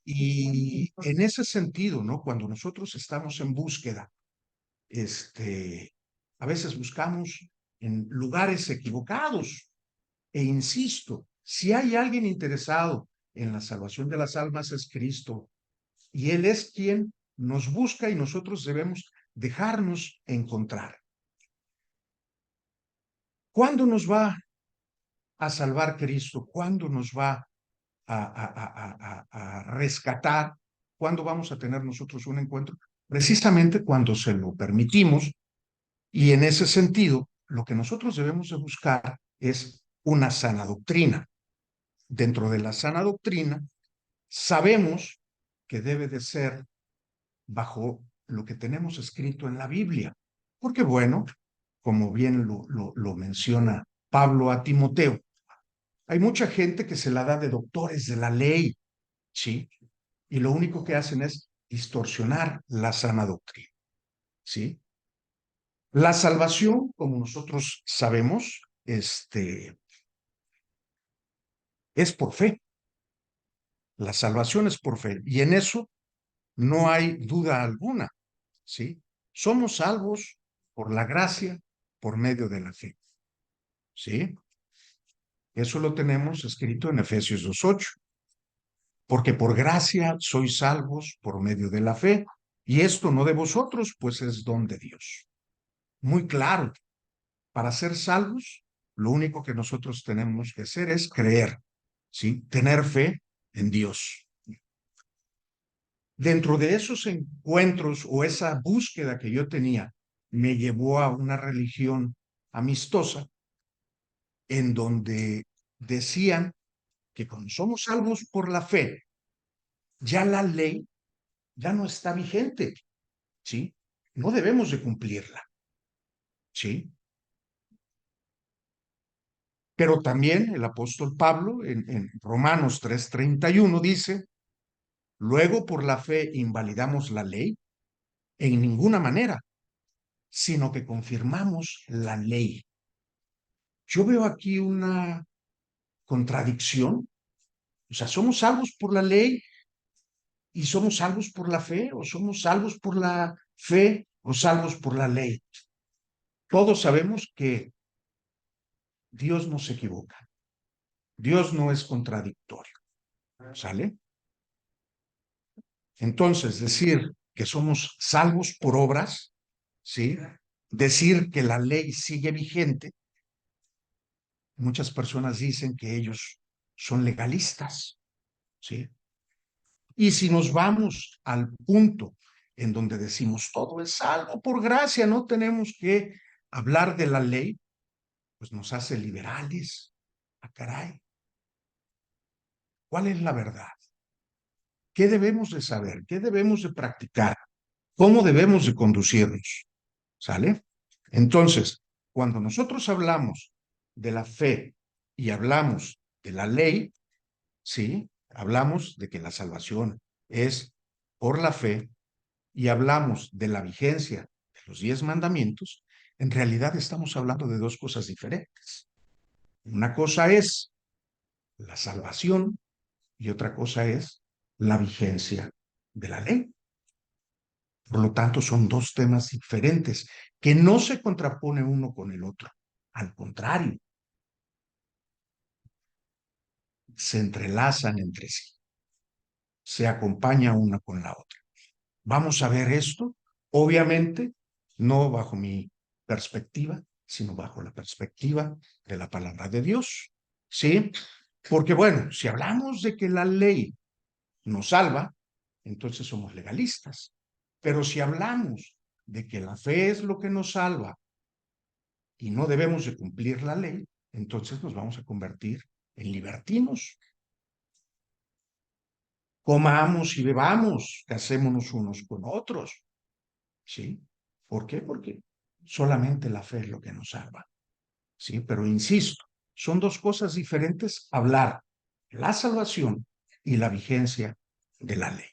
Y en ese sentido, ¿no? Cuando nosotros estamos en búsqueda, a veces buscamos en lugares equivocados. E insisto, si hay alguien interesado en la salvación de las almas es Cristo, y Él es quien nos busca y nosotros debemos dejarnos encontrar. ¿Cuándo nos va a salvar Cristo? ¿Cuándo nos va a rescatar? ¿Cuándo vamos a tener nosotros un encuentro? Precisamente cuando se lo permitimos, y en ese sentido, lo que nosotros debemos de buscar es una sana doctrina. Dentro de la sana doctrina, sabemos que debe de ser bajo lo que tenemos escrito en la Biblia. Porque bueno, como bien lo menciona Pablo a Timoteo, hay mucha gente que se la da de doctores de la ley, ¿sí? Y lo único que hacen es distorsionar la sana doctrina, ¿sí? La salvación, como nosotros sabemos, es por fe. La salvación es por fe. Y en eso no hay duda alguna, ¿sí? Somos salvos por la gracia, por medio de la fe, ¿sí? Eso lo tenemos escrito en Efesios 2:8. Porque por gracia sois salvos por medio de la fe, y esto no de vosotros, pues es don de Dios. Muy claro, para ser salvos, lo único que nosotros tenemos que hacer es creer, ¿sí? Tener fe en Dios. Dentro de esos encuentros o esa búsqueda que yo tenía, me llevó a una religión amistosa en donde decían que como somos salvos por la fe, ya la ley ya no está vigente, ¿sí? No debemos de cumplirla, ¿sí? Pero también el apóstol Pablo en Romanos 3:31 dice, luego por la fe invalidamos la ley en ninguna manera, sino que confirmamos la ley. Yo veo aquí una contradicción, o sea, ¿somos salvos por la ley y somos salvos por la fe? ¿O somos salvos por la fe o salvos por la ley? Todos sabemos que Dios no se equivoca, Dios no es contradictorio, ¿sale? Entonces, decir que somos salvos por obras, ¿sí? Decir que la ley sigue vigente, muchas personas dicen que ellos son legalistas, ¿sí? Y si nos vamos al punto en donde decimos todo es salvo por gracia, no tenemos que hablar de la ley, pues nos hace liberales. Ah, caray. ¿Cuál es la verdad? ¿Qué debemos de saber? ¿Qué debemos de practicar? ¿Cómo debemos de conducirnos? ¿Sale? Entonces, cuando nosotros hablamos de la fe y hablamos de la ley, ¿sí? Hablamos de que la salvación es por la fe y hablamos de la vigencia de los 10 mandamientos, en realidad estamos hablando de dos cosas diferentes. Una cosa es la salvación y otra cosa es la vigencia de la ley. Por lo tanto, son dos temas diferentes que no se contraponen uno con el otro. Al contrario, se entrelazan entre sí, se acompaña una con la otra. Vamos a ver esto, obviamente, no bajo mi perspectiva, sino bajo la perspectiva de la palabra de Dios. ¿Sí? Porque bueno, si hablamos de que la ley nos salva, entonces somos legalistas. Pero si hablamos de que la fe es lo que nos salva y no debemos de cumplir la ley, entonces nos vamos a convertir en libertinos. Comamos y bebamos, casémonos unos con otros, ¿sí? ¿Por qué? Porque solamente la fe es lo que nos salva, ¿sí? Pero insisto, son dos cosas diferentes hablar la salvación y la vigencia de la ley.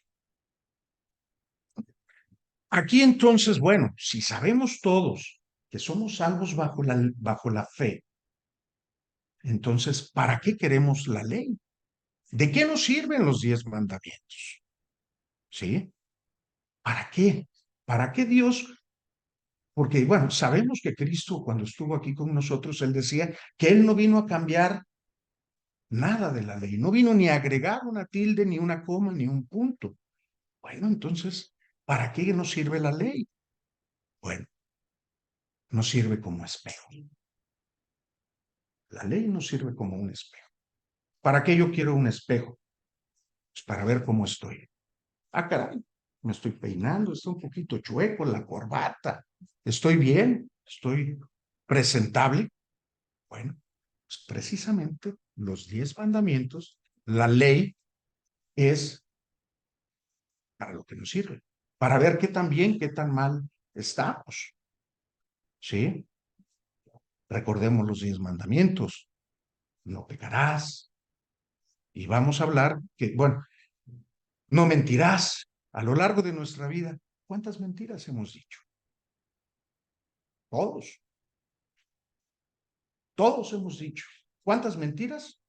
Aquí entonces, bueno, si sabemos todos que somos salvos bajo la fe, entonces, ¿para qué queremos la ley? ¿De qué nos sirven los 10 mandamientos? ¿Sí? ¿Para qué? ¿Para qué Dios? Porque, bueno, sabemos que Cristo, cuando estuvo aquí con nosotros, Él decía que Él no vino a cambiar nada de la ley, no vino ni a agregar una tilde, ni una coma, ni un punto. Bueno, entonces, ¿para qué nos sirve la ley? Bueno, nos sirve como espejo. La ley nos sirve como un espejo. ¿Para qué yo quiero un espejo? Pues para ver cómo estoy. Ah, caray, me estoy peinando, está un poquito chueco la corbata. ¿Estoy bien? ¿Estoy presentable? Bueno, pues precisamente los 10 mandamientos, la ley es para lo que nos sirve, para ver qué tan bien, qué tan mal estamos. ¿Sí? Recordemos los 10 mandamientos. No pecarás. Y vamos a hablar que, bueno, no mentirás. A lo largo de nuestra vida, ¿cuántas mentiras hemos dicho? Todos, todos hemos dicho. ¿Cuántas mentiras?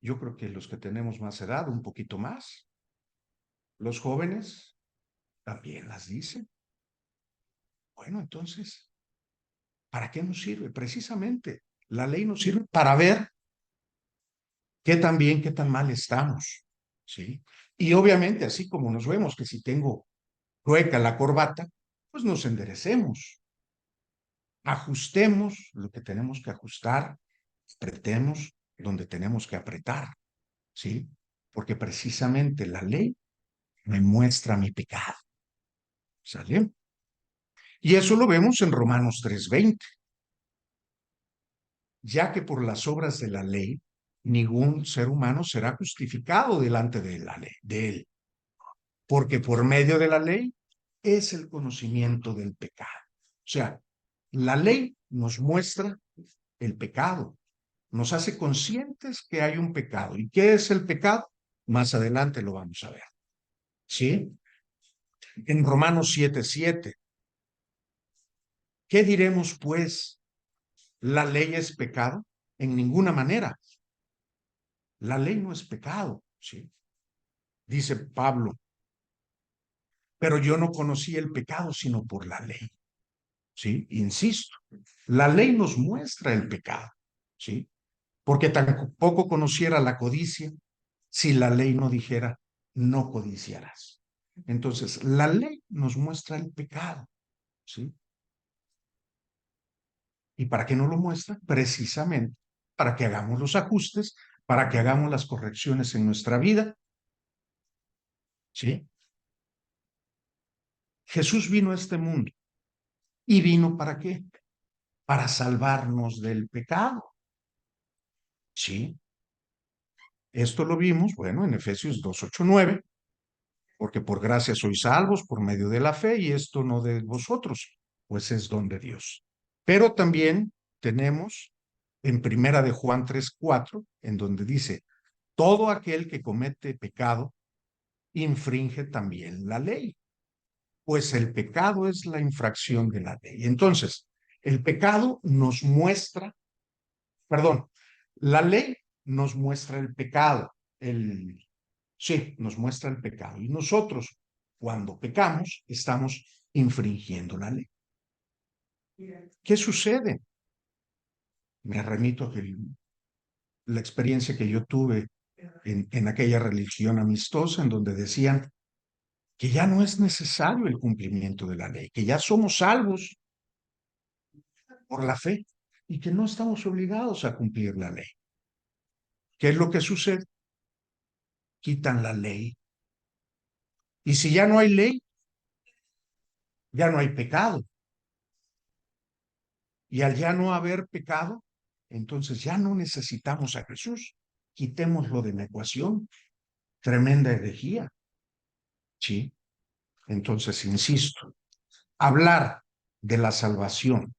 Yo creo que los que tenemos más edad, un poquito más. Los jóvenes también las dicen. Bueno, entonces, ¿para qué nos sirve? Precisamente, la ley nos sirve para ver qué tan bien, qué tan mal estamos. ¿Sí? Y obviamente, así como nos vemos que si tengo chueca la corbata, pues nos enderecemos, ajustemos lo que tenemos que ajustar, apretemos donde tenemos que apretar, ¿sí? Porque precisamente la ley me muestra mi pecado, ¿sale? Y eso lo vemos en Romanos 3:20, ya que por las obras de la ley ningún ser humano será justificado delante de la ley, de él, porque por medio de la ley es el conocimiento del pecado. O sea, la ley nos muestra el pecado, nos hace conscientes que hay un pecado. ¿Y qué es el pecado? Más adelante lo vamos a ver. ¿Sí? En Romanos 7:7, ¿qué diremos pues? ¿La ley es pecado? En ninguna manera. La ley no es pecado, ¿sí? Dice Pablo, pero yo no conocí el pecado sino por la ley, ¿sí? Insisto, la ley nos muestra el pecado, ¿sí? Porque tampoco conociera la codicia si la ley no dijera, no codiciarás. Entonces, la ley nos muestra el pecado, ¿sí? ¿Y para qué no lo muestra? Precisamente para que hagamos los ajustes, para que hagamos las correcciones en nuestra vida, ¿sí? Jesús vino a este mundo y vino ¿para qué? Para salvarnos del pecado, ¿sí? Esto lo vimos, bueno, en Efesios 2:8-9, porque por gracia sois salvos por medio de la fe y esto no de vosotros, pues es don de Dios. Pero también tenemos en Primera de Juan 3:4, en donde dice, todo aquel que comete pecado infringe también la ley, pues el pecado es la infracción de la ley. Entonces, el pecado nos muestra, perdón, la ley nos muestra el pecado, sí, nos muestra el pecado. Y nosotros, cuando pecamos, estamos infringiendo la ley. ¿Qué sucede? Me remito a que la experiencia que yo tuve en aquella religión amistosa, en donde decían que ya no es necesario el cumplimiento de la ley, que ya somos salvos por la fe y que no estamos obligados a cumplir la ley. ¿Qué es lo que sucede? Quitan la ley. Y si ya no hay ley, ya no hay pecado. Y al ya no haber pecado, entonces ya no necesitamos a Jesús. Quitémoslo de la ecuación. Tremenda herejía. Sí. Entonces, insisto, hablar de la salvación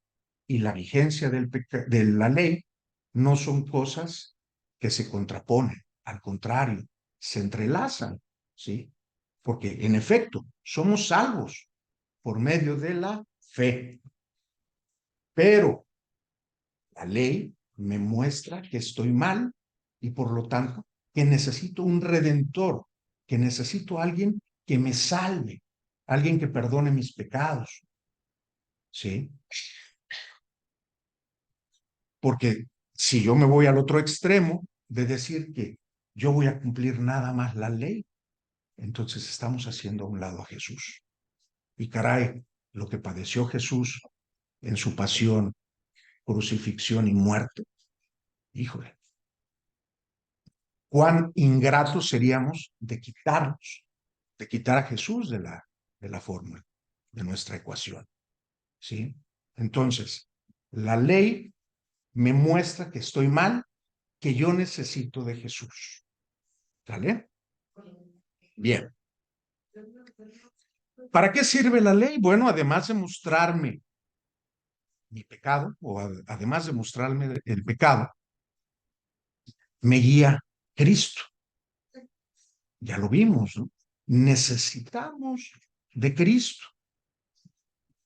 y la vigencia de la ley no son cosas que se contraponen. Al contrario, se entrelazan. ¿Sí? Porque en efecto, somos salvos por medio de la fe. Pero la ley me muestra que estoy mal y por lo tanto que necesito un redentor. que necesito a alguien que me salve, alguien que perdone mis pecados, ¿sí? Porque si yo me voy al otro extremo de decir que yo voy a cumplir nada más la ley, entonces estamos haciendo a un lado a Jesús. Y caray, lo que padeció Jesús en su pasión, crucifixión y muerte, híjole, cuán ingratos seríamos de quitar a Jesús de la fórmula, de nuestra ecuación, ¿sí? Entonces, la ley me muestra que estoy mal, que yo necesito de Jesús, ¿sale? Bien. ¿Para qué sirve la ley? Bueno, además de mostrarme mi pecado, o además de mostrarme el pecado, me guía Cristo. Ya lo vimos, ¿no? Necesitamos de Cristo.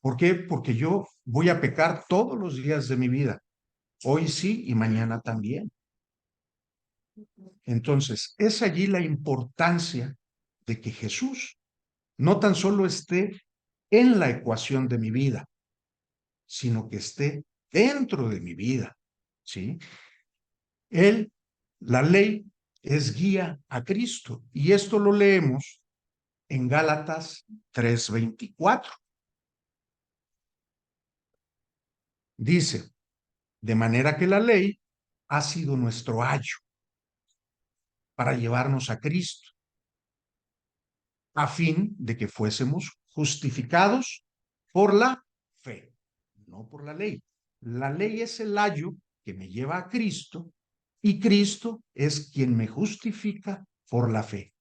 ¿Por qué? Porque yo voy a pecar todos los días de mi vida. Hoy sí y mañana también. Entonces, es allí la importancia de que Jesús no tan solo esté en la ecuación de mi vida, sino que esté dentro de mi vida, ¿sí? Él, la ley, es guía a Cristo. Y esto lo leemos en Gálatas 3:24. Dice, de manera que la ley ha sido nuestro ayo para llevarnos a Cristo, a fin de que fuésemos justificados por la fe, no por la ley. La ley es el ayo que me lleva a Cristo y Cristo es quien me justifica por la fe.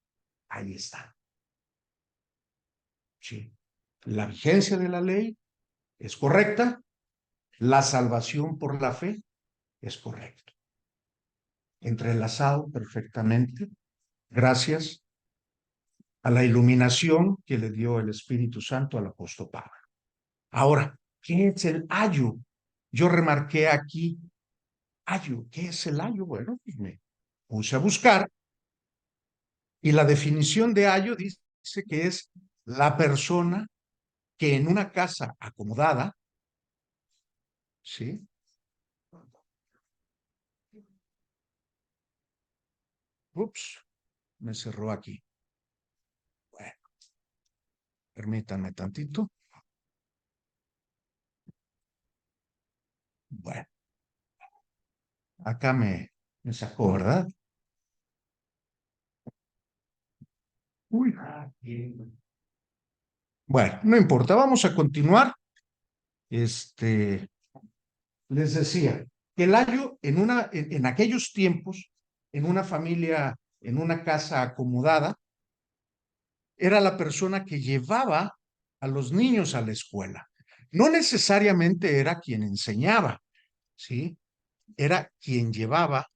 Ahí está. Sí. La vigencia de la ley es correcta, la salvación por la fe es correcto. Entrelazado perfectamente, gracias a la iluminación que le dio el Espíritu Santo al apóstol Pablo. Ahora, ¿qué es el ayo? Yo remarqué aquí, ayo, ¿qué es el ayo? Bueno, pues me puse a buscar y la definición de ayo dice que es la persona que en una casa acomodada, ¿sí? Ups, me cerró aquí. Bueno, permítanme tantito. Bueno, acá me sacó, ¿verdad? Uy. Bueno, no importa, vamos a continuar. Les decía que el ayo en aquellos tiempos, en una familia, en una casa acomodada, era la persona que llevaba a los niños a la escuela. No necesariamente era quien enseñaba, ¿sí? Era quien llevaba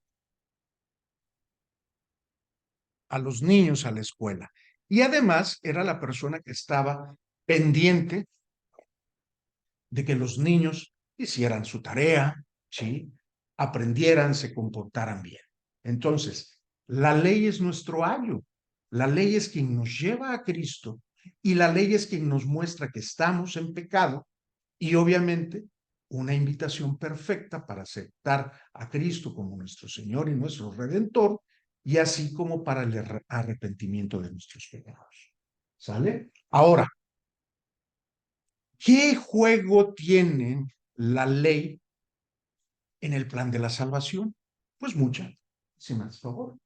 a los niños a la escuela. Y además era la persona que estaba pendiente de que los niños hicieran su tarea, ¿sí? Aprendieran, se comportaran bien. Entonces, la ley es nuestro ayo. La ley es quien nos lleva a Cristo y la ley es quien nos muestra que estamos en pecado y obviamente una invitación perfecta para aceptar a Cristo como nuestro Señor y nuestro Redentor y así como para el arrepentimiento de nuestros pecados. ¿Sale? Ahora, ¿qué juego tiene la ley en el plan de la salvación? Pues mucha. Si me haces favor.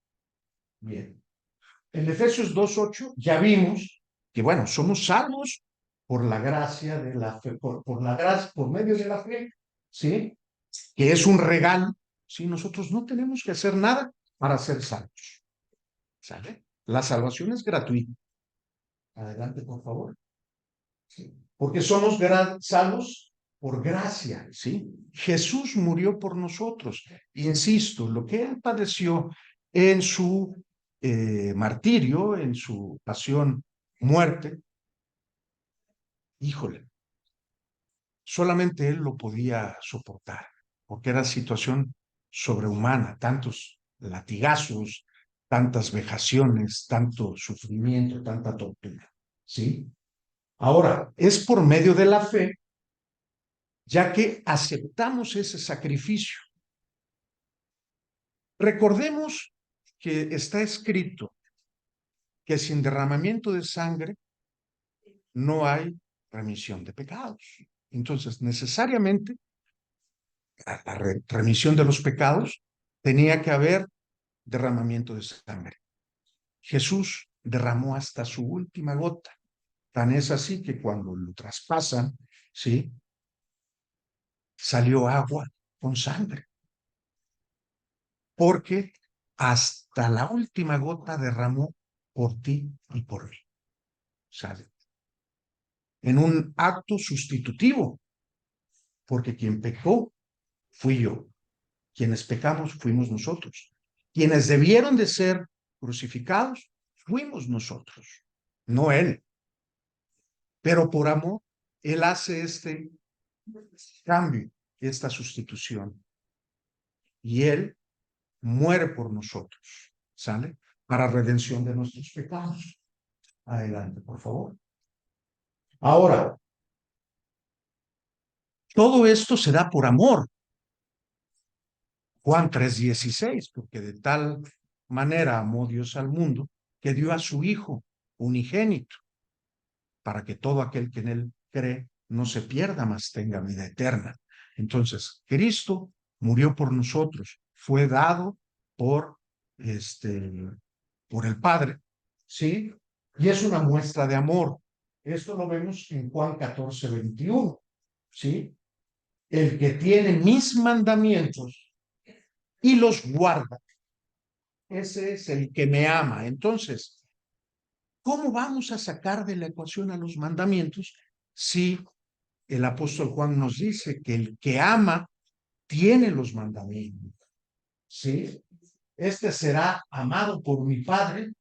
Bien. En Efesios 2:8 ya vimos que, bueno, somos salvos por la gracia de la fe, por la gracia, por medio de la fe, ¿sí? Que es un regalo, ¿sí? Nosotros no tenemos que hacer nada para ser salvos, ¿sale? La salvación es gratuita. Adelante, por favor. ¿Sí? Porque somos salvos por gracia, ¿sí? Jesús murió por nosotros. Insisto, lo que él padeció en su martirio, en su pasión, muerte, híjole, solamente él lo podía soportar, porque era situación sobrehumana, tantos latigazos, tantas vejaciones, tanto sufrimiento, tanta tortura, ¿sí? Ahora, es por medio de la fe, ya que aceptamos ese sacrificio. Recordemos que está escrito que sin derramamiento de sangre no hay remisión de pecados. Entonces, necesariamente, a la remisión de los pecados tenía que haber derramamiento de sangre. Jesús derramó hasta su última gota. Tan es así que cuando lo traspasan, ¿sí? Salió agua con sangre, porque hasta la última gota derramó por ti y por mí. ¿Sale? En un acto sustitutivo, porque quien pecó fui yo, quienes pecamos fuimos nosotros, quienes debieron de ser crucificados fuimos nosotros, no él. Pero por amor, él hace este cambio, esta sustitución, y él muere por nosotros, ¿sale? Para redención de nuestros pecados. Adelante, por favor. Ahora, todo esto se da por amor. Juan 3:16, porque de tal manera amó Dios al mundo que dio a su Hijo unigénito, para que todo aquel que en él cree no se pierda, mas tenga vida eterna. Entonces, Cristo murió por nosotros, fue dado por, por el Padre, ¿sí? Y es una muestra de amor. Esto lo vemos en Juan 14:21, ¿sí? El que tiene mis mandamientos y los guarda, ese es el que me ama. Entonces, ¿cómo vamos a sacar de la ecuación a los mandamientos si el apóstol Juan nos dice que el que ama tiene los mandamientos? ¿Sí? Este será amado por mi Padre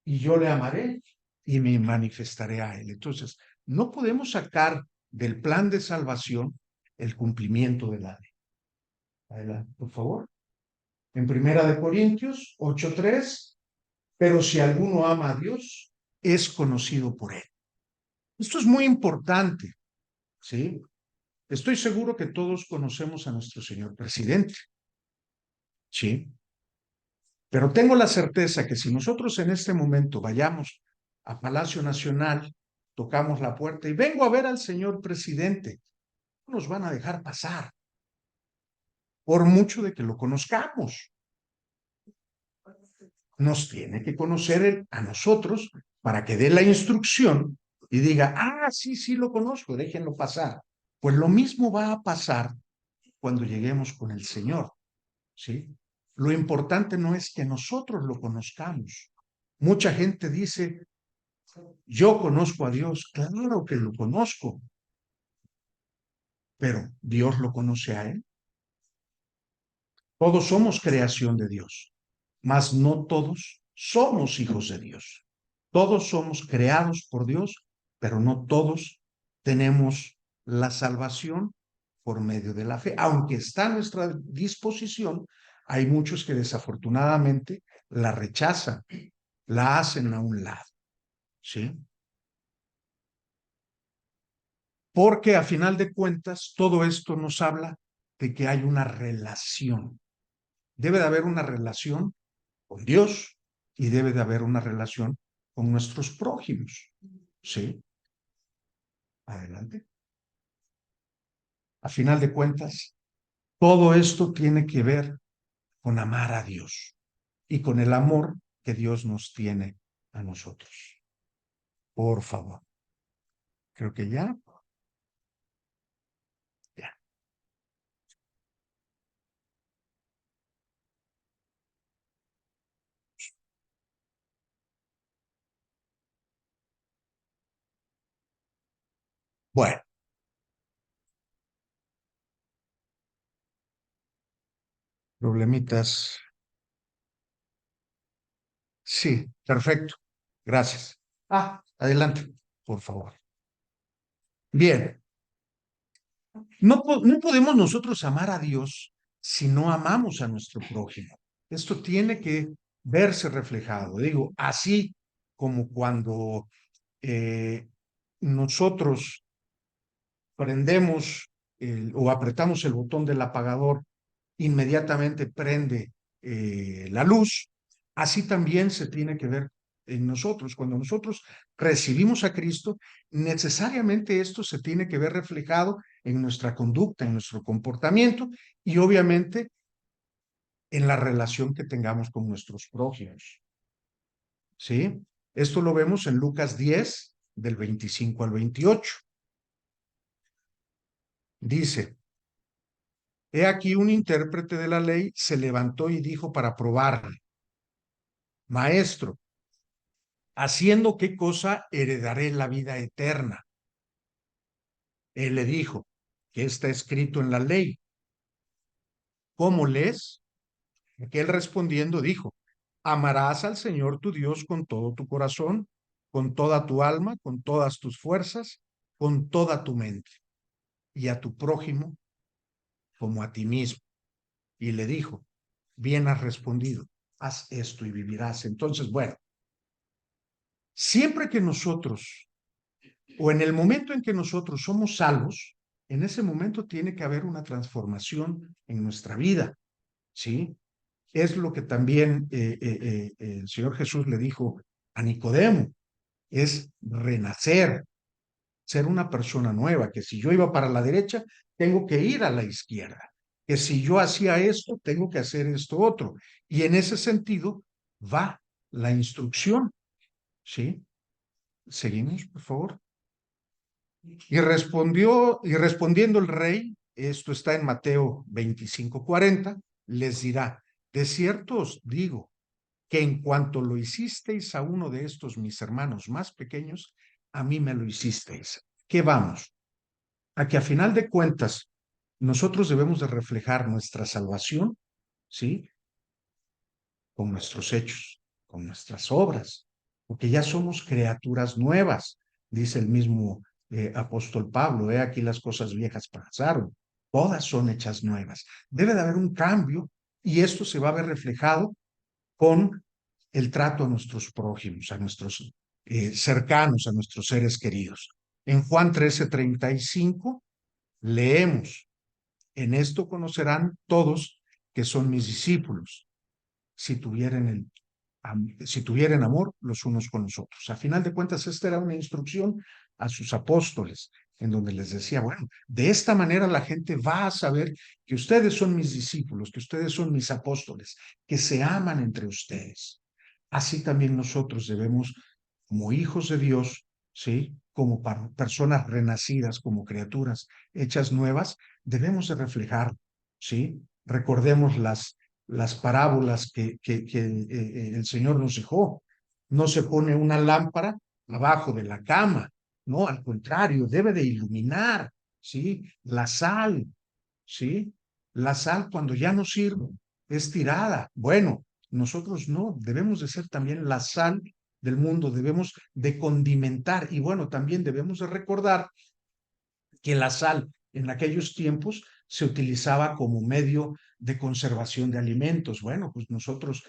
y yo le amaré y me manifestaré a él. Entonces, no podemos sacar del plan de salvación el cumplimiento de la ley. Adelante, por favor. En Primera de Corintios 8:3, pero si alguno ama a Dios, es conocido por él. Esto es muy importante, ¿sí? Estoy seguro que todos conocemos a nuestro señor presidente, ¿sí? Pero tengo la certeza que si nosotros en este momento vayamos a Palacio Nacional, tocamos la puerta y vengo a ver al señor presidente, no nos van a dejar pasar, por mucho de que lo conozcamos. Nos tiene que conocer a nosotros para que dé la instrucción y diga, ah, sí, sí lo conozco, déjenlo pasar. Pues lo mismo va a pasar cuando lleguemos con el Señor, ¿sí? Lo importante no es que nosotros lo conozcamos. Mucha gente dice, yo conozco a Dios, claro que lo conozco, pero Dios lo conoce a él. Todos somos creación de Dios, mas no todos somos hijos de Dios. Todos somos creados por Dios, pero no todos tenemos la salvación por medio de la fe. Aunque está a nuestra disposición, hay muchos que desafortunadamente la rechazan, la hacen a un lado, ¿sí? Porque a final de cuentas, todo esto nos habla de que hay una relación. Debe de haber una relación con Dios y debe de haber una relación con nuestros prójimos. ¿Sí? Adelante. A final de cuentas, todo esto tiene que ver con amar a Dios y con el amor que Dios nos tiene a nosotros. Por favor. Creo que ya. Ya. Bueno, problemitas. Sí, perfecto. Gracias. Ah, adelante, por favor. Bien, no podemos nosotros amar a Dios si no amamos a nuestro prójimo. Esto tiene que verse reflejado. Digo, así como cuando nosotros prendemos o apretamos el botón del apagador, inmediatamente prende la luz, así también se tiene que ver en nosotros. Cuando nosotros recibimos a Cristo, necesariamente esto se tiene que ver reflejado en nuestra conducta, en nuestro comportamiento y obviamente en la relación que tengamos con nuestros prójimos. ¿Sí? Esto lo vemos en Lucas 10, del 25 al 28. Dice, he aquí un intérprete de la ley se levantó y dijo para probarle, Maestro, ¿haciendo qué cosa heredaré la vida eterna? Él le dijo, ¿qué está escrito en la ley? ¿Cómo lees? Aquel respondiendo dijo, amarás al Señor tu Dios con todo tu corazón, con toda tu alma, con todas tus fuerzas, con toda tu mente, y a tu prójimo como a ti mismo. Y le dijo, bien has respondido, haz esto y vivirás. Entonces, bueno, siempre que nosotros, o en el momento en que nosotros somos salvos, en ese momento tiene que haber una transformación en nuestra vida, ¿sí? Es lo que también el Señor Jesús le dijo a Nicodemo, es renacer, ser una persona nueva, que si yo iba para la derecha, tengo que ir a la izquierda, que si yo hacía esto, tengo que hacer esto otro. Y en ese sentido va la instrucción, ¿sí? Seguimos, por favor. Y respondiendo el rey, esto está en Mateo 25:40, les dirá, de cierto os digo, que en cuanto lo hicisteis a uno de estos mis hermanos más pequeños, a mí me lo hicisteis. ¿Qué vamos? A que a final de cuentas nosotros debemos de reflejar nuestra salvación, ¿sí? Con nuestros hechos, con nuestras obras, porque ya somos criaturas nuevas, dice el mismo apóstol Pablo, he aquí las cosas viejas pasaron, todas son hechas nuevas. Debe de haber un cambio y esto se va a ver reflejado con el trato a nuestros prójimos, a nuestros cercanos, a nuestros seres queridos. En Juan 13:35 leemos, en esto conocerán todos que son mis discípulos, si si tuvieran amor los unos con los otros. A final de cuentas, esta era una instrucción a sus apóstoles, en donde les decía, bueno, de esta manera la gente va a saber que ustedes son mis discípulos, que ustedes son mis apóstoles, que se aman entre ustedes. Así también nosotros debemos, como hijos de Dios, ¿sí? Como personas renacidas, como criaturas hechas nuevas, debemos de reflejar, ¿sí? Recordemos las parábolas que el Señor nos dejó. No se pone una lámpara abajo de la cama, no, al contrario, debe de iluminar, ¿sí? La sal, ¿sí? La sal cuando ya no sirve es tirada. Bueno, nosotros no, debemos de ser también la sal del mundo, debemos de condimentar y bueno, también debemos de recordar que la sal en aquellos tiempos se utilizaba como medio de conservación de alimentos. Bueno, pues nosotros,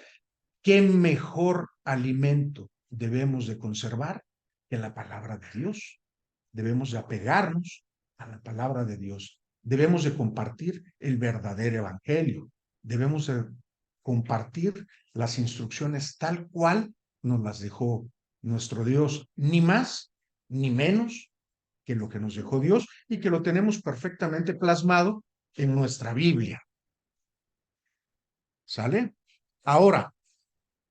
¿qué mejor alimento debemos de conservar que la palabra de Dios? Debemos de apegarnos a la palabra de Dios. Debemos de compartir el verdadero evangelio. Debemos de compartir las instrucciones tal cual nos las dejó nuestro Dios, ni más ni menos que lo que nos dejó Dios y que lo tenemos perfectamente plasmado en nuestra Biblia. ¿Sale? Ahora,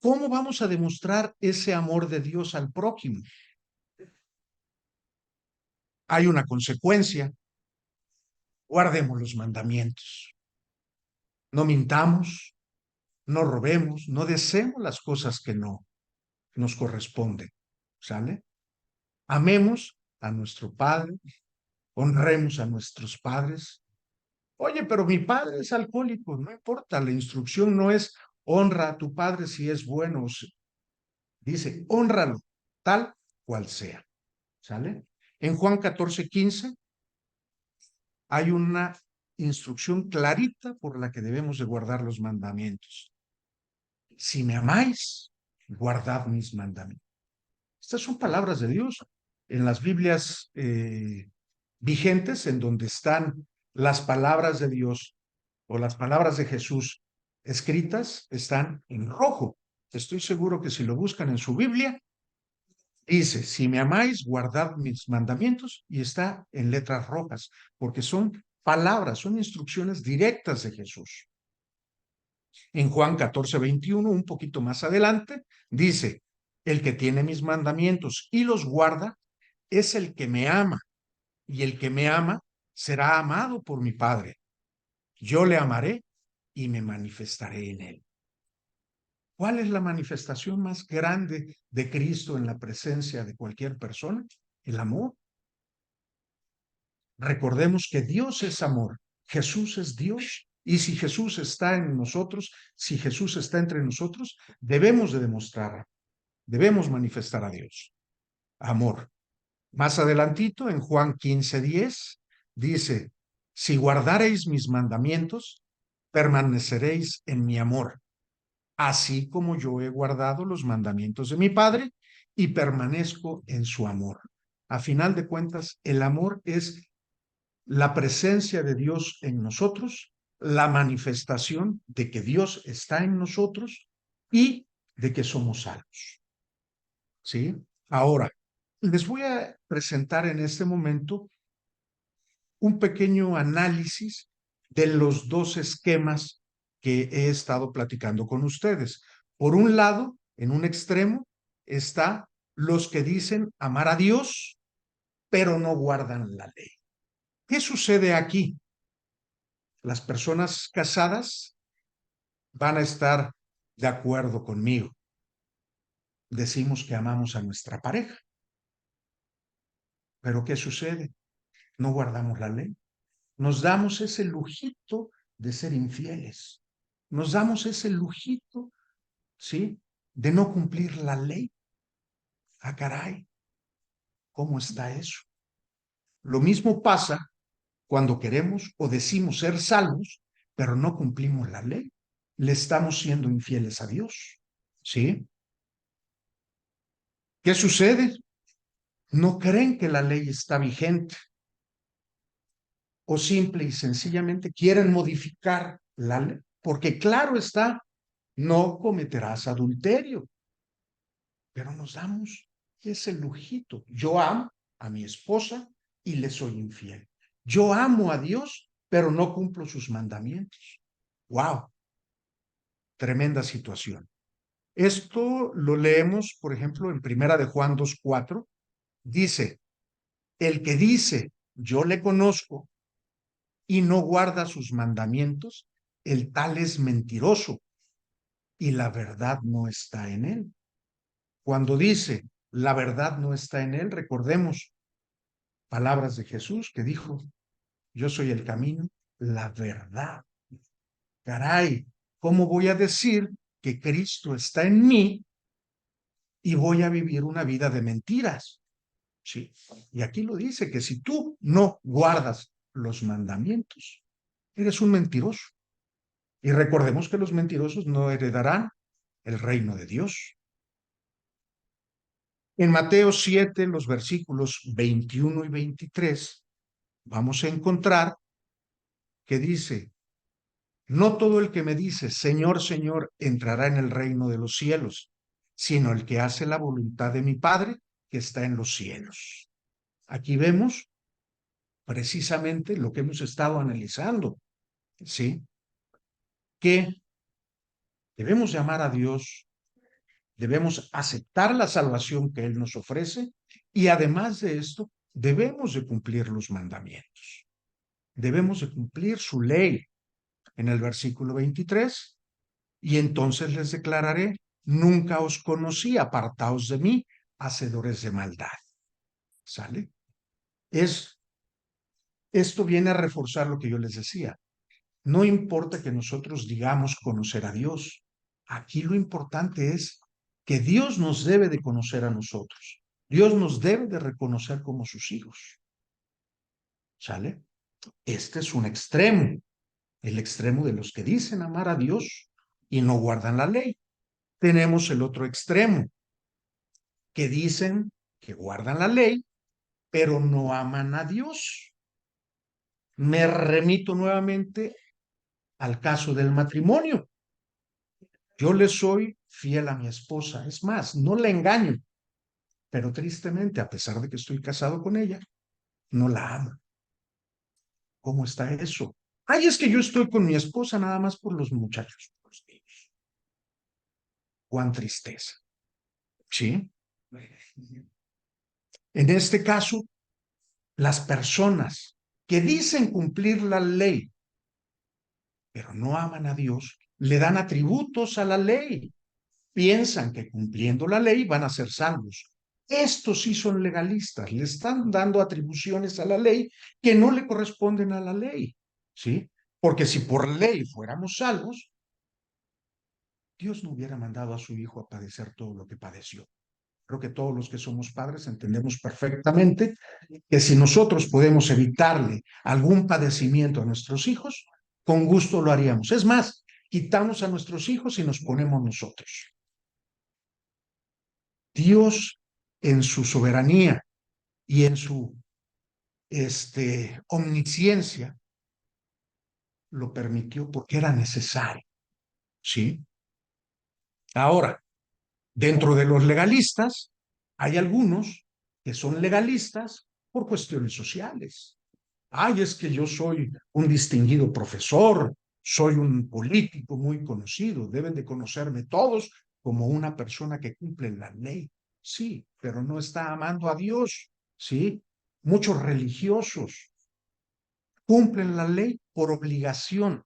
¿cómo vamos a demostrar ese amor de Dios al prójimo? Hay una consecuencia. Guardemos los mandamientos. No mintamos, no robemos, no deseemos las cosas que no nos corresponden. ¿Sale? Amemos a nuestro Padre, honremos a nuestros padres. Oye, pero mi padre es alcohólico, no importa, la instrucción no es honra a tu padre si es bueno, dice honralo tal cual sea. ¿Sale? En Juan 14:15 hay una instrucción clarita por la que debemos de guardar los mandamientos. si me amáis, guardad mis mandamientos. Estas son palabras de Dios. En las Biblias vigentes, en donde están las palabras de Dios o las palabras de Jesús escritas, están en rojo. Estoy seguro que si lo buscan en su Biblia, dice, si me amáis, guardad mis mandamientos, y está en letras rojas, porque son palabras, son instrucciones directas de Jesús. En Juan 14:21, un poquito más adelante, dice, el que tiene mis mandamientos y los guarda es el que me ama, y el que me ama será amado por mi Padre. Yo le amaré y me manifestaré en él. ¿Cuál es la manifestación más grande de Cristo en la presencia de cualquier persona? El amor. Recordemos que Dios es amor, Jesús es Dios, y si Jesús está en nosotros, si Jesús está entre nosotros, debemos de demostrar, debemos manifestar a Dios. Amor. Más adelantito, en Juan 15:10, dice, si guardareis mis mandamientos, permaneceréis en mi amor, así como yo he guardado los mandamientos de mi Padre y permanezco en su amor. A final de cuentas, el amor es la presencia de Dios en nosotros, la manifestación de que Dios está en nosotros y de que somos salvos. ¿Sí? Ahora, les voy a presentar en este momento un pequeño análisis de los dos esquemas que he estado platicando con ustedes. Por un lado, en un extremo, está los que dicen amar a Dios, pero no guardan la ley. ¿Qué sucede aquí? Las personas casadas van a estar de acuerdo conmigo. Decimos que amamos a nuestra pareja, pero ¿qué sucede? No guardamos la ley. Nos damos ese lujito de ser infieles. Nos damos ese lujito, ¿sí? De no cumplir la ley. Ah, caray, ¿cómo está eso? Lo mismo pasa cuando queremos o decimos ser salvos, pero no cumplimos la ley. Le estamos siendo infieles a Dios, ¿sí? ¿Qué sucede? No creen que la ley está vigente o simple y sencillamente quieren modificar la ley, porque claro está, no cometerás adulterio, pero nos damos ese lujito. Yo amo a mi esposa y le soy infiel. Yo amo a Dios, pero no cumplo sus mandamientos. ¡Wow! Tremenda situación. Esto lo leemos, por ejemplo, en Primera de Juan 2:4. Dice, el que dice, yo le conozco y no guarda sus mandamientos, el tal es mentiroso y la verdad no está en él. Cuando dice, la verdad no está en él, recordemos palabras de Jesús que dijo, yo soy el camino, la verdad. Caray, ¿cómo voy a decir que Cristo está en mí y voy a vivir una vida de mentiras? Sí, y aquí lo dice, que si tú no guardas los mandamientos, eres un mentiroso. Y recordemos que los mentirosos no heredarán el reino de Dios. En Mateo 7, los versículos 21 y 23, vamos a encontrar que dice, no todo el que me dice, Señor, Señor, entrará en el reino de los cielos, sino el que hace la voluntad de mi Padre que está en los cielos. Aquí vemos precisamente lo que hemos estado analizando, ¿sí? Que debemos llamar a Dios, debemos aceptar la salvación que Él nos ofrece y además de esto, debemos de cumplir los mandamientos. Debemos de cumplir su ley. En el versículo 23, y entonces les declararé, nunca os conocí, apartaos de mí, hacedores de maldad. ¿Sale? Esto viene a reforzar lo que yo les decía. No importa que nosotros digamos conocer a Dios. Aquí lo importante es que Dios nos debe de conocer a nosotros. Dios nos debe de reconocer como sus hijos. ¿Sale? Este es un extremo, el extremo de los que dicen amar a Dios y no guardan la ley. tenemos el otro extremo, que dicen que guardan la ley, pero no aman a Dios. Me remito nuevamente al caso del matrimonio. Yo le soy fiel a mi esposa, es más, no la engaño, pero tristemente, a pesar de que estoy casado con ella, no la amo. ¿Cómo está eso? Ay, es que yo estoy con mi esposa nada más por los muchachos, por los niños. Cuán tristeza, ¿sí? En este caso, las personas que dicen cumplir la ley, pero no aman a Dios, le dan atributos a la ley. Piensan que cumpliendo la ley van a ser salvos. Estos sí son legalistas, le están dando atribuciones a la ley que no le corresponden a la ley, ¿sí? Porque si por ley fuéramos salvos, Dios no hubiera mandado a su Hijo a padecer todo lo que padeció. Creo que todos los que somos padres entendemos perfectamente que si nosotros podemos evitarle algún padecimiento a nuestros hijos, con gusto lo haríamos. Es más, quitamos a nuestros hijos y nos ponemos nosotros. Dios, en su soberanía y en su omnisciencia, lo permitió porque era necesario, ¿sí? Ahora, dentro de los legalistas, hay algunos que son legalistas por cuestiones sociales. Ay, es que yo soy un distinguido profesor, soy un político muy conocido, deben de conocerme todos como una persona que cumple la ley. Sí, pero no está amando a Dios, ¿sí? Muchos religiosos cumplen la ley por obligación,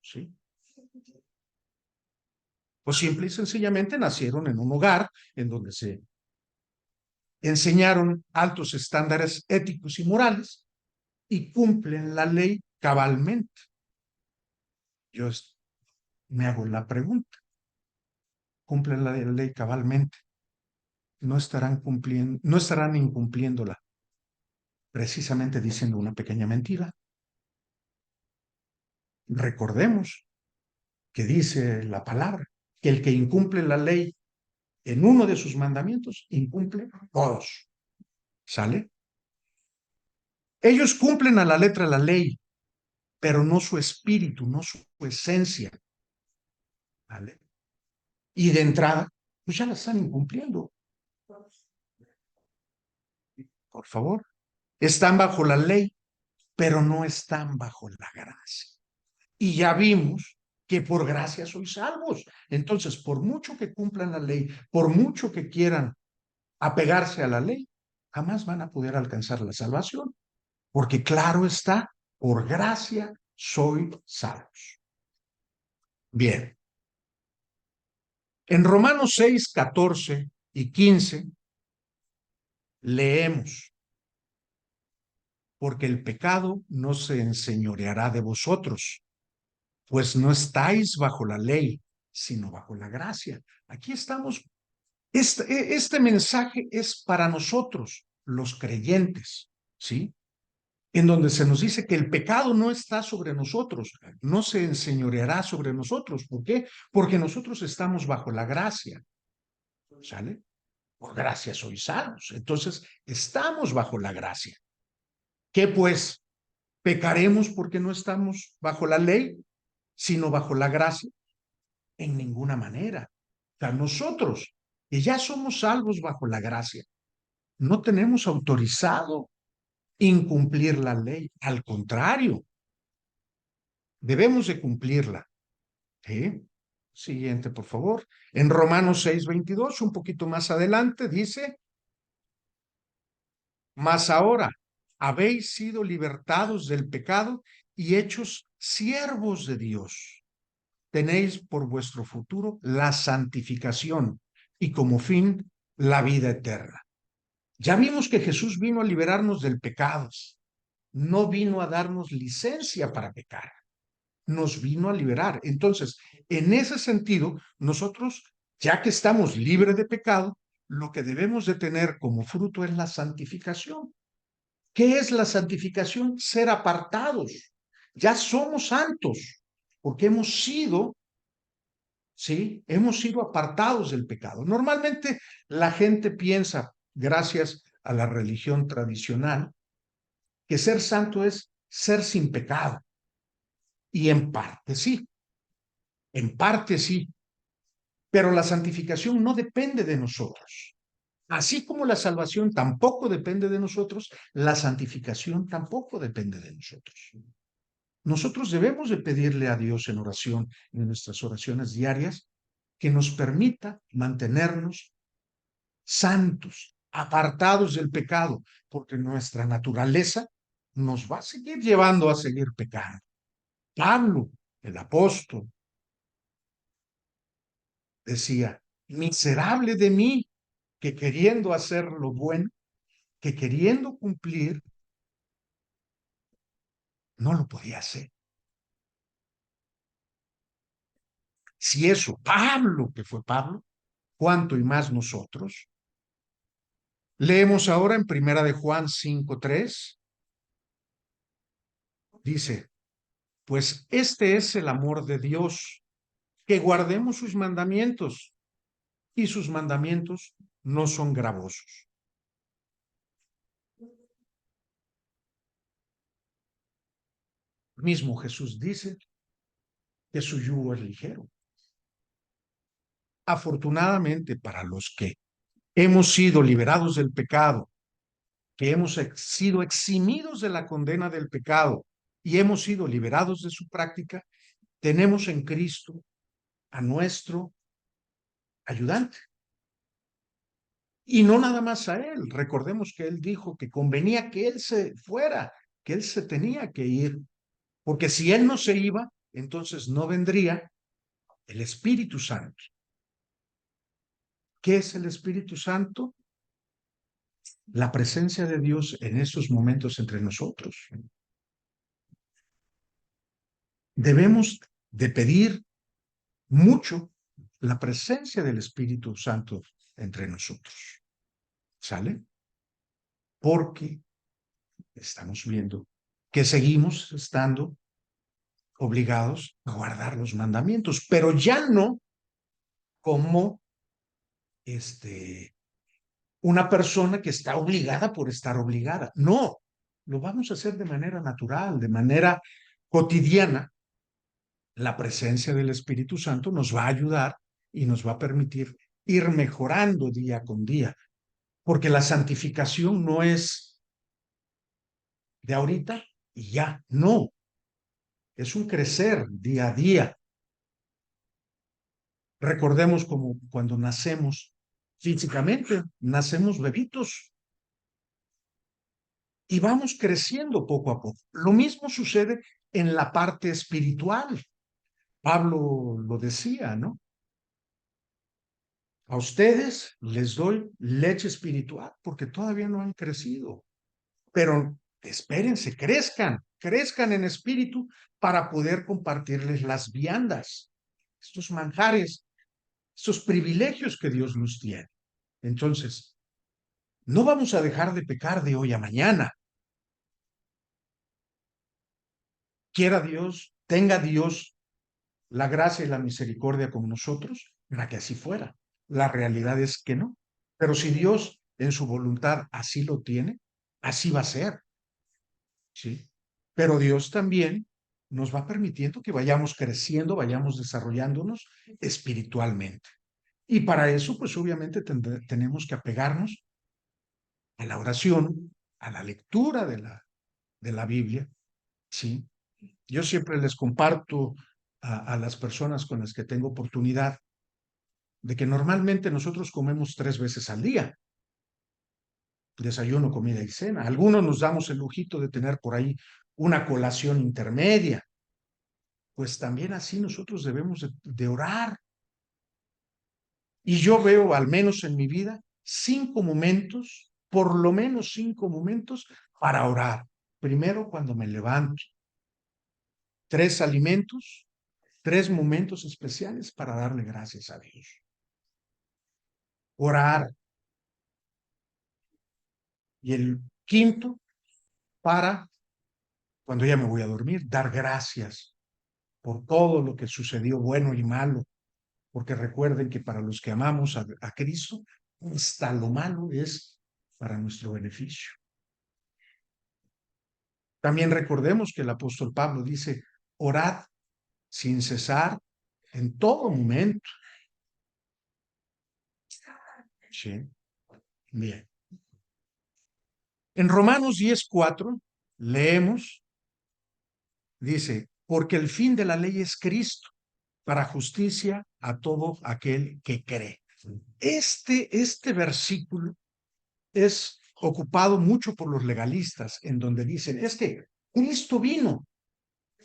¿sí? Pues simple y sencillamente nacieron en un hogar en donde se enseñaron altos estándares éticos y morales y cumplen la ley cabalmente. Yo me hago la pregunta, cumplen la ley cabalmente, no estarán incumpliéndola, precisamente diciendo una pequeña mentira. Recordemos que dice la palabra, que el que incumple la ley en uno de sus mandamientos, incumple todos. ¿Sale? Ellos cumplen a la letra la ley, pero no su espíritu, no su esencia. ¿Vale? Y de entrada, pues ya la están incumpliendo. Por favor. Están bajo la ley, pero no están bajo la gracia. Y ya vimos que por gracia sois salvos. Entonces, por mucho que cumplan la ley, por mucho que quieran apegarse a la ley, jamás van a poder alcanzar la salvación. Porque claro está, por gracia soy salvos. Bien. En Romanos 6, 14 y 15 leemos, porque el pecado no se enseñoreará de vosotros, pues no estáis bajo la ley, sino bajo la gracia. Aquí estamos. Este mensaje es para nosotros, los creyentes, ¿sí? En donde se nos dice que el pecado no está sobre nosotros, no se enseñoreará sobre nosotros. ¿Por qué? Porque nosotros estamos bajo la gracia, ¿sale? Por gracia sois salvos. Entonces, estamos bajo la gracia. ¿Qué pues? ¿Pecaremos porque no estamos bajo la ley, sino bajo la gracia? En ninguna manera. O sea, nosotros, que ya somos salvos bajo la gracia, no tenemos autorizado incumplir la ley. Al contrario, debemos de cumplirla. ¿Sí? Siguiente, por favor. En Romanos 6:22, un poquito más adelante, dice, mas ahora habéis sido libertados del pecado y hechos siervos de Dios. Tenéis por vuestro futuro la santificación y como fin la vida eterna. Ya vimos que Jesús vino a liberarnos del pecado, no vino a darnos licencia para pecar, nos vino a liberar. Entonces, en ese sentido, nosotros, ya que estamos libres de pecado, lo que debemos de tener como fruto es la santificación. ¿Qué es la santificación? Ser apartados. Ya somos santos, porque hemos sido ¿sí? Hemos sido apartados del pecado. Normalmente la gente piensa, gracias a la religión tradicional, que ser santo es ser sin pecado. Y en parte sí, pero la santificación no depende de nosotros. Así como la salvación tampoco depende de nosotros, la santificación tampoco depende de nosotros. Nosotros debemos de pedirle a Dios en oración, en nuestras oraciones diarias, que nos permita mantenernos santos, apartados del pecado, porque nuestra naturaleza nos va a seguir llevando a seguir pecando. Pablo, el apóstol, decía, miserable de mí, que queriendo hacer lo bueno, que queriendo cumplir, no lo podía hacer. Si eso, Pablo, que fue Pablo, cuánto y más nosotros. Leemos ahora en Primera de Juan 5:3, dice, pues este es el amor de Dios, que guardemos sus mandamientos, y sus mandamientos no son gravosos. Mismo Jesús dice que su yugo es ligero. Afortunadamente para los que hemos sido liberados del pecado, que hemos sido eximidos de la condena del pecado y hemos sido liberados de su práctica, tenemos en Cristo a nuestro ayudante. Y no nada más a él. Recordemos que él dijo que convenía que él se fuera, que él se tenía que ir, porque si él no se iba, entonces no vendría el Espíritu Santo. ¿Qué es el Espíritu Santo? La presencia de Dios en estos momentos entre nosotros. Debemos de pedir mucho la presencia del Espíritu Santo entre nosotros. ¿Sale? Porque estamos viendo que seguimos estando obligados a guardar los mandamientos, pero ya no como una persona que está obligada por estar obligada. No, lo vamos a hacer de manera natural, de manera cotidiana. La presencia del Espíritu Santo nos va a ayudar y nos va a permitir ir mejorando día con día, porque la santificación no es de ahorita y ya, no, es un crecer día a día. Recordemos como cuando nacemos físicamente, nacemos bebitos y vamos creciendo poco a poco. Lo mismo sucede en la parte espiritual. Pablo lo decía, ¿no? A ustedes les doy leche espiritual porque todavía no han crecido, pero espérense, crezcan en espíritu para poder compartirles las viandas, estos manjares, estos privilegios que Dios nos tiene. Entonces, no vamos a dejar de pecar de hoy a mañana. Quiera Dios, tenga Dios la gracia y la misericordia con nosotros para que así fuera. La realidad es que no. Pero si Dios en su voluntad así lo tiene, así va a ser. ¿Sí? Pero Dios también nos va permitiendo que vayamos creciendo, vayamos desarrollándonos espiritualmente. Y para eso, pues obviamente tenemos que apegarnos a la oración, a la lectura de la Biblia, ¿sí? Yo siempre les comparto a las personas con las que tengo oportunidad de que normalmente nosotros comemos 3 veces al día, desayuno, comida y cena. Algunos nos damos el lujito de tener por ahí una colación intermedia. Pues también así nosotros debemos de orar. Y yo veo, al menos en mi vida, 5 momentos, por lo menos 5 momentos para orar. Primero, cuando me levanto. 3 alimentos, 3 momentos especiales para darle gracias a Dios. Orar. Y el quinto, para cuando ya me voy a dormir, dar gracias por todo lo que sucedió, bueno y malo, porque recuerden que para los que amamos a Cristo, hasta lo malo es para nuestro beneficio. También recordemos que el apóstol Pablo dice, orad sin cesar en todo momento. Sí, bien. En Romanos 10:4 leemos, dice, porque el fin de la ley es Cristo, para justicia a todo aquel que cree. Este versículo es ocupado mucho por los legalistas, en donde dicen, es que Cristo vino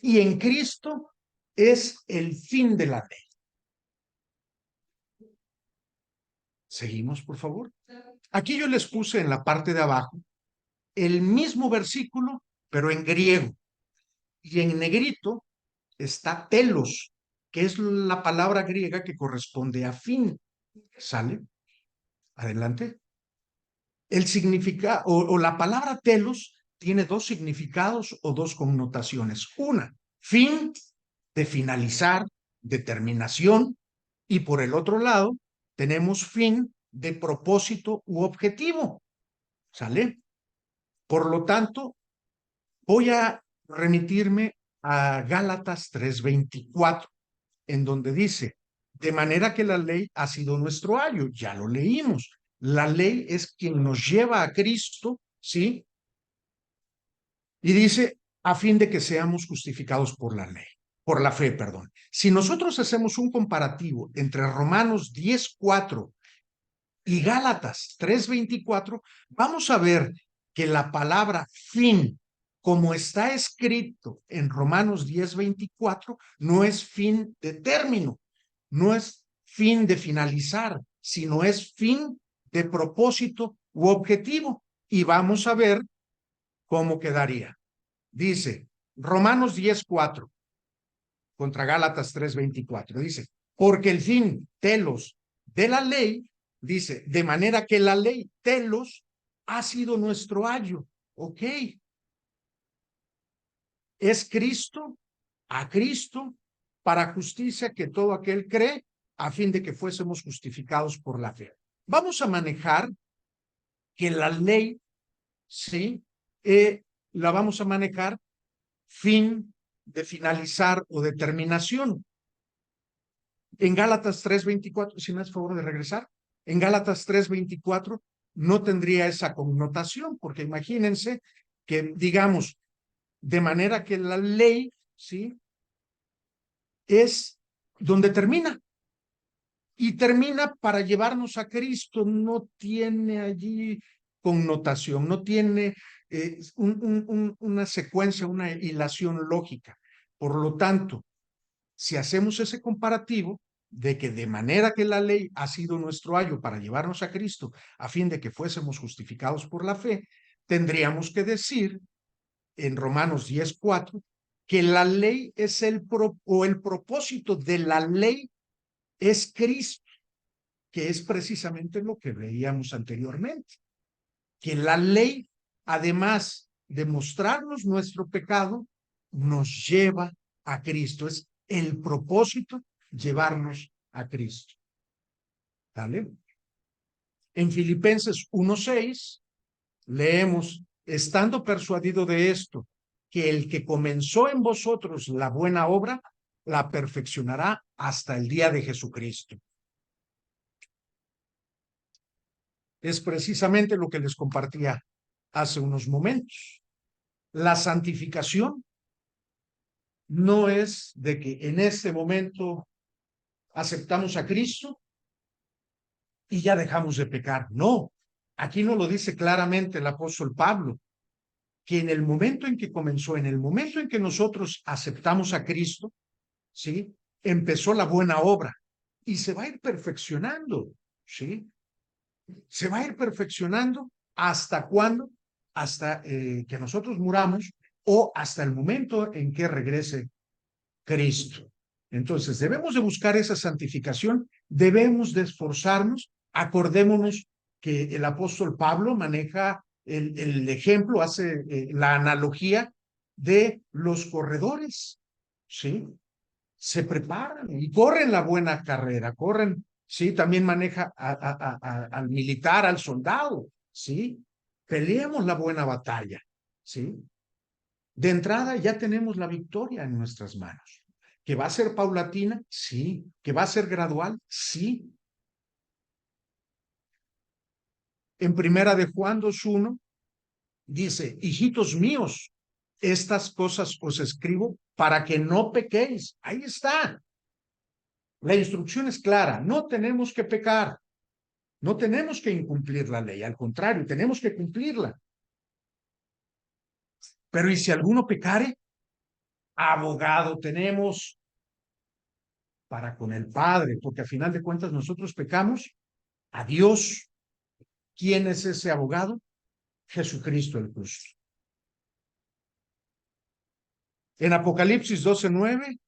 y en Cristo es el fin de la ley. Seguimos, por favor. Aquí yo les puse en la parte de abajo el mismo versículo, pero en griego. Y en negrito está telos, que es la palabra griega que corresponde a fin. ¿Sale? Adelante. El significado o la palabra telos tiene dos significados o dos connotaciones. Una, fin de finalizar, determinación, y por el otro lado tenemos fin de propósito u objetivo. ¿Sale? Por lo tanto, voy a remitirme a Gálatas 3:24, en donde dice, de manera que la ley ha sido nuestro ayo, ya lo leímos. La ley es quien nos lleva a Cristo, ¿sí? Y dice, a fin de que seamos justificados por la ley, por la fe, perdón. Si nosotros hacemos un comparativo entre Romanos 10:4 y Gálatas 3:24, vamos a ver que la palabra fin, como está escrito en Romanos 10:24, no es fin de término, no es fin de finalizar, sino es fin de propósito u objetivo. Y vamos a ver cómo quedaría. Dice Romanos 10:4 contra Gálatas 3:24. Dice, porque el fin, telos, de la ley, dice, de manera que la ley, telos, ha sido nuestro ayo. Ok. Es Cristo, a Cristo, para justicia que todo aquel cree, a fin de que fuésemos justificados por la fe. Vamos a manejar que la ley, sí, la vamos a manejar fin de finalizar o determinación. En Gálatas 3:24, si me das favor de regresar, en Gálatas 3:24 no tendría esa connotación, porque imagínense que, digamos, de manera que la ley, ¿sí? Es donde termina. Y termina para llevarnos a Cristo, no tiene allí connotación, no tiene una secuencia, una hilación lógica. Por lo tanto, si hacemos ese comparativo de que de manera que la ley ha sido nuestro ayo para llevarnos a Cristo, a fin de que fuésemos justificados por la fe, tendríamos que decir en Romanos 10:4 que la ley es el propósito de la ley es Cristo, que es precisamente lo que veíamos anteriormente, que la ley, además de mostrarnos nuestro pecado, nos lleva a Cristo. Es el propósito llevarnos a Cristo. ¿Vale? En Filipenses 1:6 leemos, estando persuadido de esto, que el que comenzó en vosotros la buena obra, la perfeccionará hasta el día de Jesucristo. Es precisamente lo que les compartía hace unos momentos. La santificación no es de que en este momento aceptamos a Cristo y ya dejamos de pecar. No, aquí no lo dice claramente el apóstol Pablo, que en el momento en que comenzó, en el momento en que nosotros aceptamos a Cristo, ¿sí? Empezó la buena obra y se va a ir perfeccionando, ¿sí? Se va a ir perfeccionando hasta cuándo, hasta que nosotros muramos o hasta el momento en que regrese Cristo. Entonces, debemos de buscar esa santificación, debemos de esforzarnos. Acordémonos que el apóstol Pablo maneja el ejemplo, hace la analogía de los corredores, ¿sí? se preparan y corren la buena carrera, corren, sí, también maneja al militar, al soldado, sí, peleamos la buena batalla, sí. De entrada ya tenemos la victoria en nuestras manos. ¿Que va a ser paulatina? Sí. ¿Que va a ser gradual? Sí. En primera de Juan 2:1 dice, hijitos míos, estas cosas os escribo para que no pequéis. Ahí está. La instrucción es clara, no tenemos que pecar, no tenemos que incumplir la ley, al contrario, tenemos que cumplirla. Pero ¿y si alguno pecare? Abogado tenemos para con el Padre, porque a final de cuentas nosotros pecamos a Dios. ¿Quién es ese abogado? Jesucristo el justo. En Apocalipsis 12:9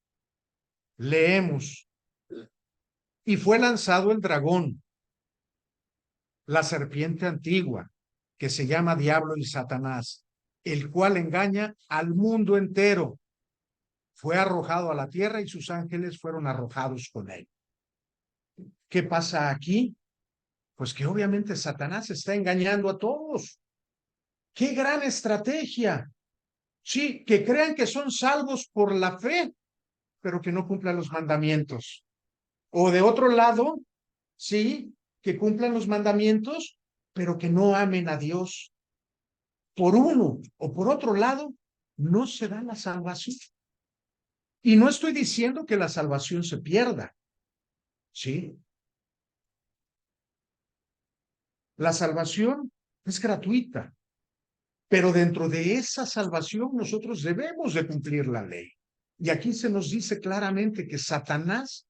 leemos, y fue lanzado el dragón, la serpiente antigua, que se llama Diablo y Satanás, el cual engaña al mundo entero. Fue arrojado a la tierra y sus ángeles fueron arrojados con él. ¿Qué pasa aquí? Pues que obviamente Satanás está engañando a todos. ¡Qué gran estrategia! Sí, que crean que son salvos por la fe, pero que no cumplan los mandamientos. O de otro lado, sí, que cumplan los mandamientos, pero que no amen a Dios. Por uno o por otro lado, no se da la salvación. Y no estoy diciendo que la salvación se pierda, ¿sí? La salvación es gratuita, pero dentro de esa salvación nosotros debemos de cumplir la ley. Y aquí se nos dice claramente que Satanás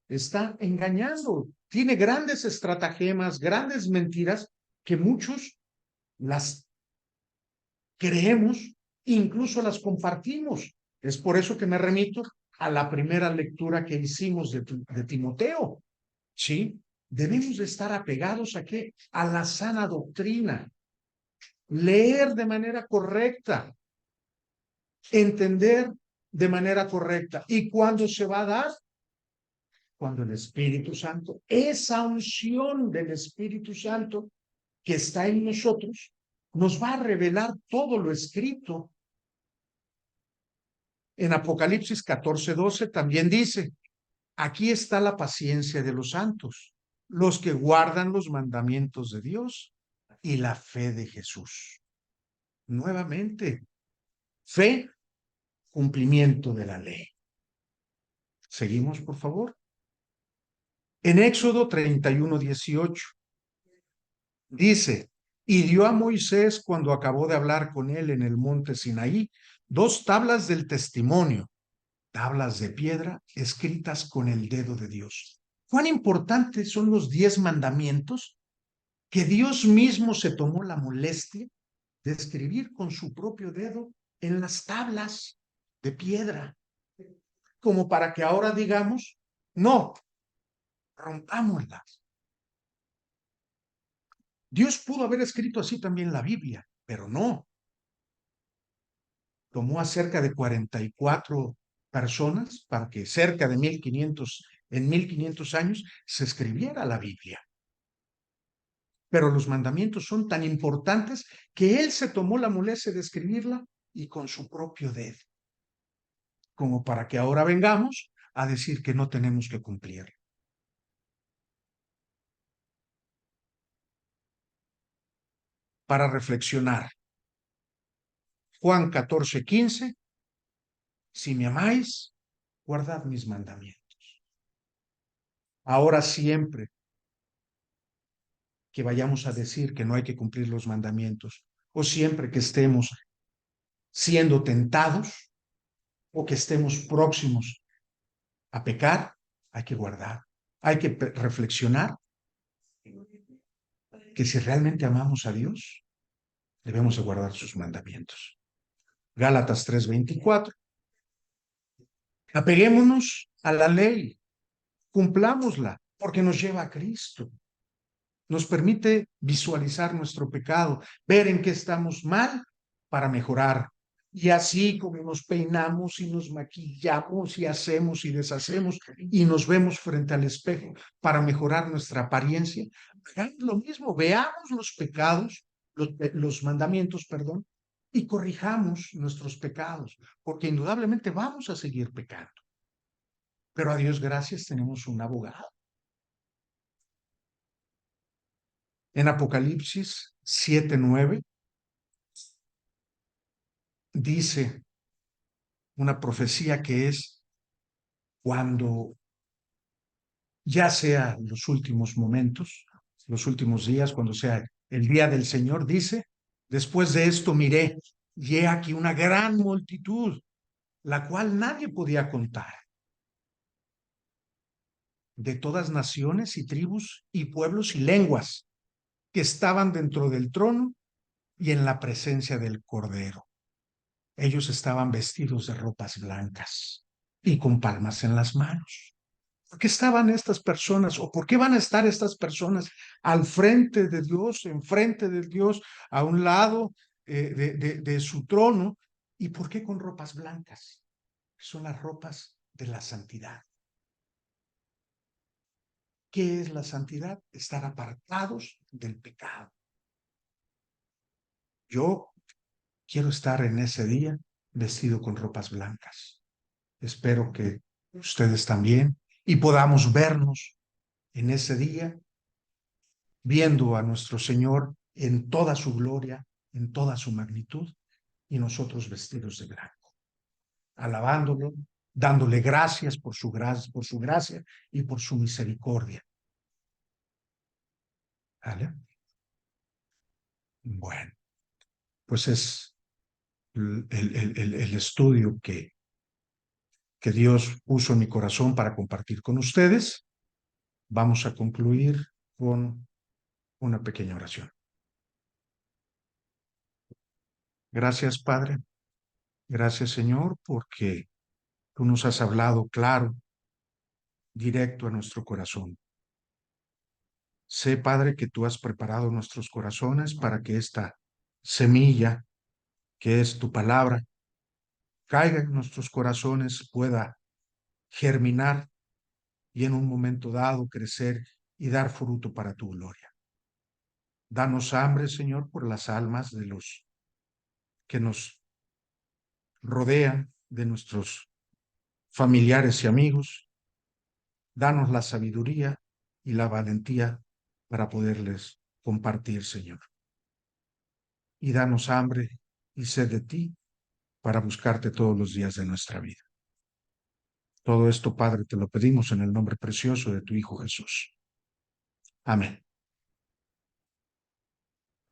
está engañando, tiene grandes estratagemas, grandes mentiras que muchos las creemos, incluso las compartimos. Es por eso que me remito a la primera lectura que hicimos de Timoteo. ¿Sí? Debemos de estar apegados a qué? A la sana doctrina. Leer de manera correcta, entender de manera correcta. ¿Y cuándo se va a dar? Cuando el Espíritu Santo, esa unción del Espíritu Santo que está en nosotros, nos va a revelar todo lo escrito. En Apocalipsis 14:12 también dice, aquí está la paciencia de los santos, los que guardan los mandamientos de Dios y la fe de Jesús. Nuevamente, fe, cumplimiento de la ley. Seguimos, por favor. En Éxodo 31:18 dice, y dio a Moisés cuando acabó de hablar con él en el monte Sinaí, 2 tablas del testimonio, tablas de piedra escritas con el dedo de Dios. ¿Cuán importantes son los 10 mandamientos que Dios mismo se tomó la molestia de escribir con su propio dedo en las tablas de piedra? Como para que ahora digamos, no, rompámoslas. Dios pudo haber escrito así también la Biblia, pero no. Tomó a cerca de 44 personas para que cerca de 1500, en 1500 años, se escribiera la Biblia. Pero los mandamientos son tan importantes que él se tomó la molestia de escribirla y con su propio dedo, como para que ahora vengamos a decir que no tenemos que cumplir. Para reflexionar, Juan 14:15, si me amáis, guardad mis mandamientos. Ahora siempre que vayamos a decir que no hay que cumplir los mandamientos, o siempre que estemos siendo tentados, o que estemos próximos a pecar, hay que guardar, hay que reflexionar que si realmente amamos a Dios, debemos de guardar sus mandamientos. Gálatas 3:24. Apeguémonos a la ley, cumplámosla, porque nos lleva a Cristo. Nos permite visualizar nuestro pecado, ver en qué estamos mal para mejorar, Y así como nos peinamos y nos maquillamos y hacemos y deshacemos y nos vemos frente al espejo para mejorar nuestra apariencia, hagamos lo mismo, veamos los pecados, los mandamientos, perdón, y corrijamos nuestros pecados, porque indudablemente vamos a seguir pecando. Pero a Dios gracias, tenemos un abogado. En Apocalipsis 7:9 dice una profecía que es cuando ya sea los últimos momentos, los últimos días, cuando sea el día del Señor, dice, después de esto miré, y he aquí una gran multitud, la cual nadie podía contar, de todas naciones y tribus y pueblos y lenguas, que estaban dentro del trono y en la presencia del Cordero. Ellos estaban vestidos de ropas blancas y con palmas en las manos. ¿Por qué estaban estas personas o por qué van a estar estas personas al frente de Dios, enfrente de Dios, a un lado de su trono? ¿Y por qué con ropas blancas? Son las ropas de la santidad. ¿Qué es la santidad? Estar apartados del pecado. Yo quiero estar en ese día vestido con ropas blancas. Espero que ustedes también y podamos vernos en ese día viendo a nuestro Señor en toda su gloria, en toda su magnitud, y nosotros vestidos de blanco, alabándolo, dándole gracias por su gracia y por su misericordia. ¿Vale? Bueno, pues es el estudio que Dios puso en mi corazón para compartir con ustedes. Vamos a concluir con una pequeña oración. Gracias, Padre. Gracias, Señor, porque tú nos has hablado claro, directo a nuestro corazón. Sé, Padre, que tú has preparado nuestros corazones para que esta semilla, que es tu palabra, caiga en nuestros corazones, pueda germinar y en un momento dado crecer y dar fruto para tu gloria. Danos hambre, Señor, por las almas de los que nos rodean, de nuestros familiares y amigos. Danos la sabiduría y la valentía para poderles compartir, Señor. Y danos hambre y sed de ti para buscarte todos los días de nuestra vida. Todo esto, Padre, te lo pedimos en el nombre precioso de tu Hijo Jesús. Amén.